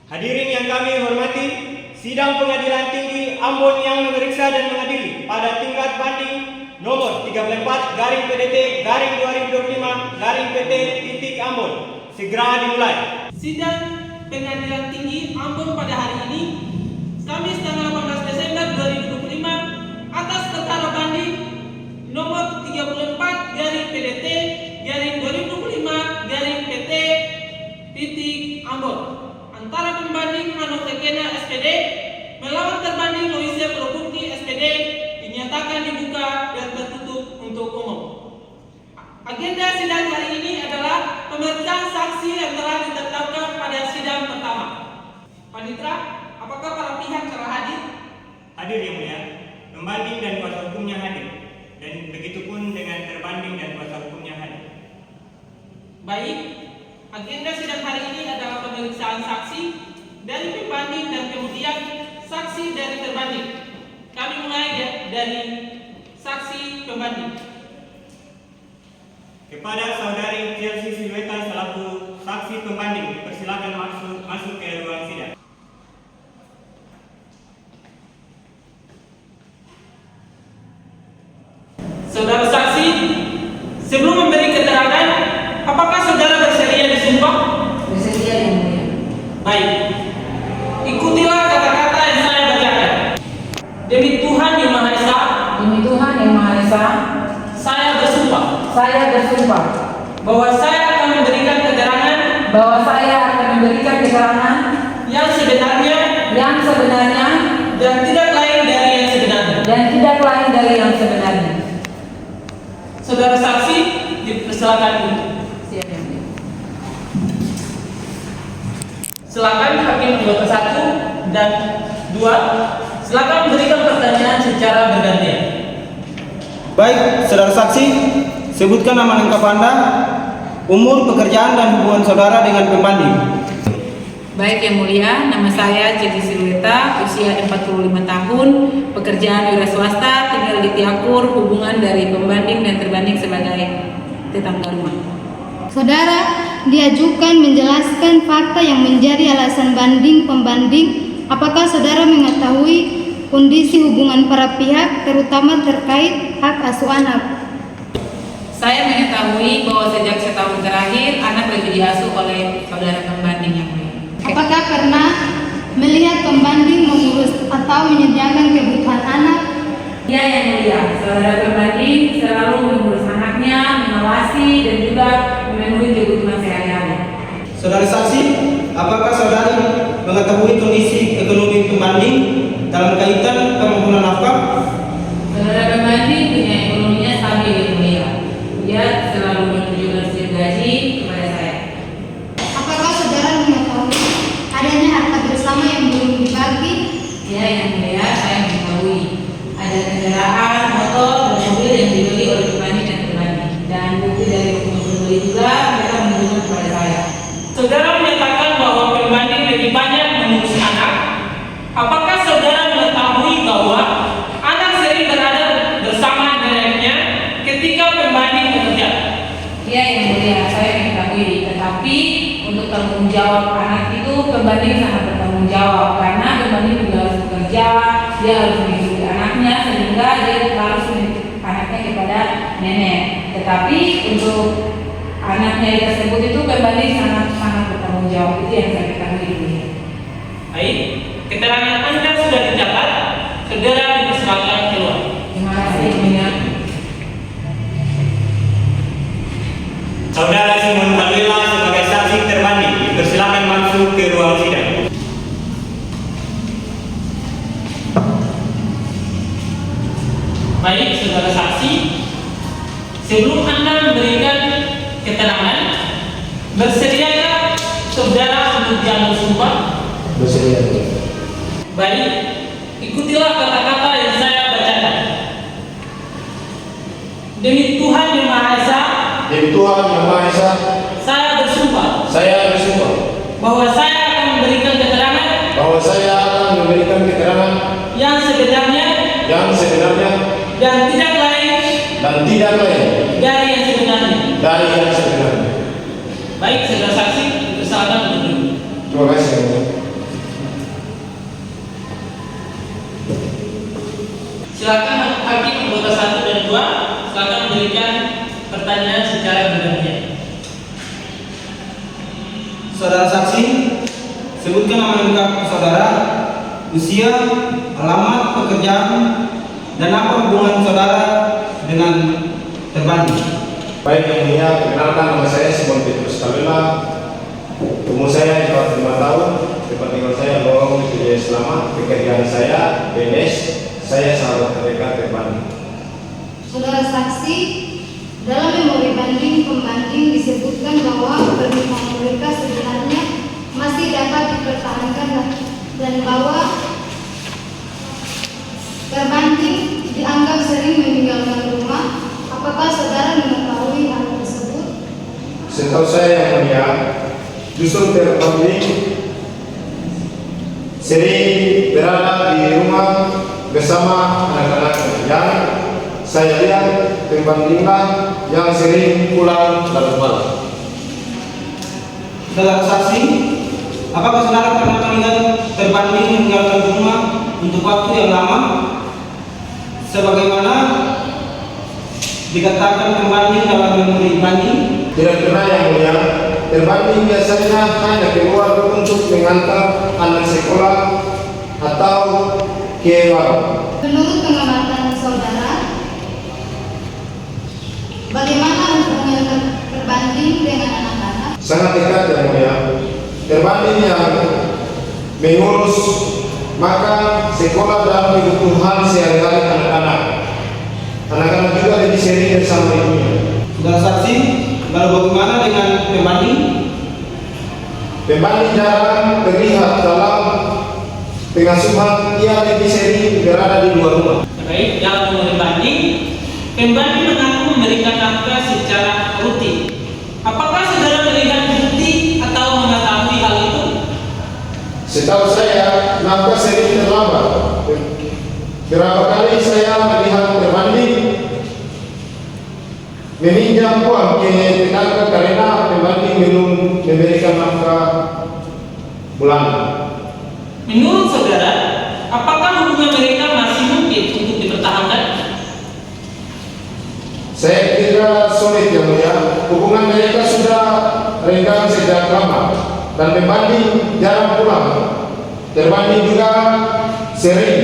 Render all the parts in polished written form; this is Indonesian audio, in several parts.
Hadirin yang kami hormati, Sidang Pengadilan Tinggi Ambon yang memeriksa dan mengadili pada tingkat banding nomor 34/PDT/2025 PT Ambon segera dimulai. Sidang Pengadilan Tinggi Ambon pada hari ini, Kamis tanggal 18 Desember 2025 atas perkara banding nomor 34/PDT/2025 PT Ambon antara pembanding Ano Tekena SPD melawan terbanding Loise Probukti SPD dinyatakan dibuka dan tertutup untuk umum. Agenda sidang hari ini adalah pemeriksaan saksi yang telah ditetapkan pada sidang pertama. Panitra, apakah para pihak telah hadir? Hadir yang mulia, pembanding dan kuasa hukumnya hadir, dan begitupun dengan terbanding dan kuasa hukumnya hadir. Baik, agenda sidang hari ini adalah pemeriksaan saksi dari pembanding dan kemudian saksi dari terbanding. Kami mulai dari saksi pembanding. Kepada saudari Chelsea Silueta selaku saksi pembanding, persilakan masuk ke ruang sidang. Saudara saksi, sebelum memberi keterangan, apakah saudara bersedia disumpah? Bersedia yang mulia. Baik, ikutilah kata-kata yang saya bacakan. Demi Tuhan Yang Maha Esa, Demi Tuhan Yang Maha Esa, saya bersumpah bahwa saya akan memberikan keterangan yang sebenarnya dan tidak lain dari yang sebenarnya. Saudara saksi, dipersilakan untuk. Siap yang mulia. Silakan hakim anggota 1 dan 2. Silakan memberikan pertanyaan secara bergantian. Baik, saudara saksi, sebutkan nama lengkap Anda, umur, pekerjaan, dan hubungan saudara dengan pembanding. Baik yang mulia, nama saya Chelsea Silueta, usia 45 tahun, pekerjaan wira swasta, tinggal di Tiakur, hubungan dari pembanding dan terbanding sebagai tetangga rumah. Saudara diajukan menjelaskan fakta yang menjadi alasan banding pembanding. Apakah saudara mengetahui kondisi hubungan para pihak, terutama terkait hak asuh anak? Saya mengetahui bahwa sejak setahun terakhir anak lagi diasuh oleh saudara pembanding yang mulia. Apakah pernah melihat pembanding mengurus atau menyediakan kebutuhan anak? Ya yang mulia, saudara pembanding selalu mengurus anaknya, mengawasi dan juga memenuhi kebutuhan sehari-hari. Saudara saksi, apakah saudari mengetahui kondisi ekonomi pembanding dalam kaitan permohonan nafkah? Saudara pembanding punya ekonominya stabil yang mulia. Dia selalu menunjukkan setiap gaji kepada saya. Apakah saudara mengetahui adanya harta bersama yang belum dibagi? Ya yang mulia, saya mengetahui ada kendaraan, motor, dan mobil yang dibeli oleh pembanding dan terbanding. Dan bukti dari hukum pembeli juga mereka menunjukkan kepada saya. Saudara menyatakan bahwa pembanding lebih banyak mengurus anak. Apakah saudara mengetahui bahwa anak sering berada bersama neneknya ketika pembanding bekerja? Ya yang mulia, saya mengetahui. Tetapi untuk tanggung jawab anak itu pembanding sangat bertanggung jawab karena pembanding juga harus bekerja, dia harus mengikuti anaknya sehingga dia harus menitip anaknya kepada nenek. Tetapi untuk anaknya tersebut itu pembanding sangat bertanggung jawab. Itu yang saya ketahui. Baik, keterangan Anda sudah dicatat. Saudara dipersilakan keluar. Terima kasih Mulia. Saudara Simon Kalila sebagai saksi terbanding, dipersilakan masuk ke ruang sidang. Baik, saudara saksi, sebelum Anda memberikan keterangan, bersediakah saudara untuk diambil sumpah? Bersedia. Baik, ikutilah kata-kata yang saya bacakan. Demi Tuhan Yang Maha Esa, Demi Tuhan Yang Maha Esa, saya bersumpah bahwa saya akan memberikan keterangan yang sebenarnya dan tidak lain dari yang sebenarnya. Baik, saudara saksi, persilakan untuk duduk. Terima kasih. akan memberikan pertanyaan secara bergantian. Saudara saksi, sebutkan nama lengkap saudara, usia, alamat pekerjaan, dan apa hubungan saudara dengan terbanding. Baik yang mulia, perkenalkan nama saya Simon Petrus Kabela. Umur saya 45 tahun, tempat tinggal saya Lorong Jaya Selamat, pekerjaan saya PNS, saya sahabat mereka terbanding. Saudara saksi, dalam memori banding pembanding disebutkan bahwa pernikahan mereka sebenarnya masih dapat dipertahankan dan bahwa terbanding dianggap sering meninggalkan rumah. Apakah saudara mengetahui hal tersebut? Setahu saya yang mulia, justru terbanding sering berada di rumah bersama anak-anak yang saya lihat terbandinglah yang sering pulang larut malam. Saudara saksi, apakah saudara pernah melihat terbanding meninggalkan rumah untuk waktu yang lama? Sebagaimana dikatakan terbanding dalam memori banding? Tidak pernah yang mulia, terbanding biasanya hanya keluar untuk mengantar anak sekolah atau ke warung. Menurut pengamatan saudara, bagaimana hubungan terbanding dengan anak-anak? Sangat dekat yang mulia. Terbanding yang mengurus makan, sekolah dan kebutuhan sehari-hari anak-anak. Anak-anak juga lebih sering bersama ibunya. Saudara saksi, lalu bagaimana dengan pembanding? Pembanding jarang terlihat dalam pengasuhan, ia lebih sering berada di luar rumah. Baik, dalam memori banding, pembanding mengaku memberikan nafkah secara rutin. Apakah saudara melihat bukti atau mengetahui hal itu? Setahu saya, nafkah sering terlambat. Berapa kali saya melihat terbanding meminjam uang ke tetangga karena terbanding belum memberikan nafkah bulanan. Menurut saudara, apakah hubungan mereka masih mungkin untuk dipertahankan? Saya kira sulit yang mulia. Hubungan mereka sudah renggang sejak lama dan pembanding jarang pulang. Terbanding juga sering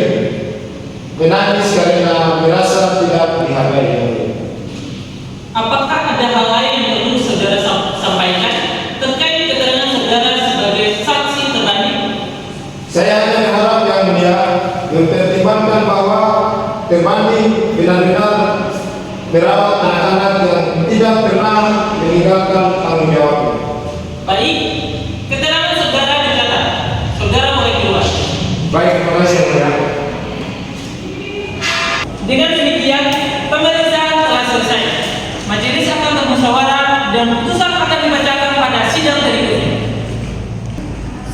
menangis karena merasa tidak dihargai yang mulia. Apakah ada hal lain yang perlu saudara sampaikan terkait keterangan saudara sebagai saksi terbanding? Saya hanya berharap yang mulia mempertimbangkan bahwa terbanding benar-benar merawat anak-anak yang tidak pernah meninggalkan tanggung jawabnya. Baik, keterangan saudara dicatat. Saudara boleh keluar. Baik, terima kasih yang mulia. Dengan demikian, pemeriksaan telah selesai. Majelis akan bermusyawarah dan putusan akan dibacakan pada sidang berikutnya.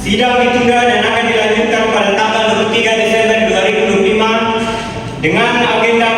Sidang ditunda dan akan dilanjutkan pada tanggal 23 Desember 2025 dengan agenda